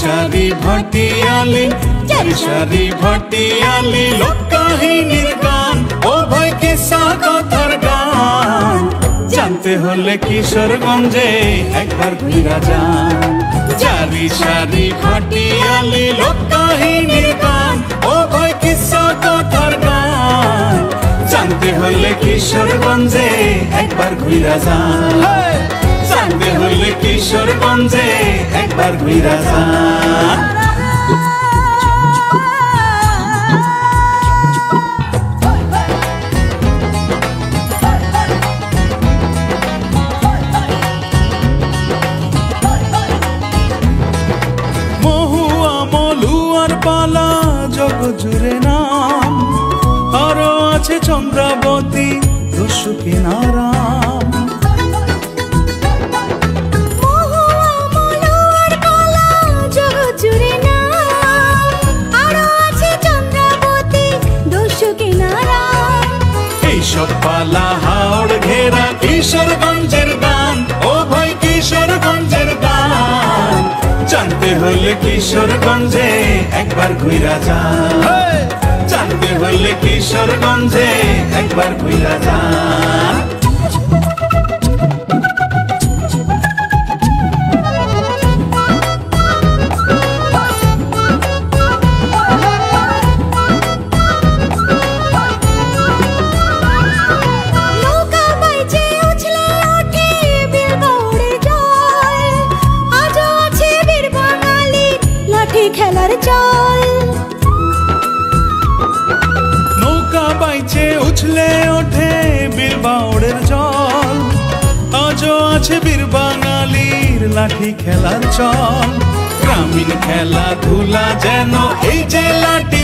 সারি ভাটিয়ালি সারি ভাটিয়ালি লোককাহিনীর গান ও ভাই কিসা কথার গান জানতে হলে কিশোরগঞ্জে একবার ঘুরা যান। সারি সারি ভাটিয়ালি লোককাহিনীর গান ও ভাই কিসা কথার গান জানতে হলে কিশোরগঞ্জে একবার ঘুরা যান। জানতে হলে কিশোরগঞ্জে একবার ঘুরা যান। মহুয়া মলুয়ার পালা জগৎ জুড়ে নাম, আরো আছে চন্দ্রাবতী দস্যুকি নারাম। এইসব পালা হাওড় ঘেরা কিশোরগঞ্জের গান ও ভাই কিশোরগঞ্জের গান জানতে হলে কিশোরগঞ্জে একবার ঘুরা যান। জানতে হলে কিশোরগঞ্জে একবার ঘুরা যান। খেলার চল নৌকা বাইচে উছলে ওঠে বীর বাউড়ের জল, আজও আছে বীর বাঙালির লাঠি খেলার চল। গ্রামীণ খেলাধুলা যেন এই যে লাঠি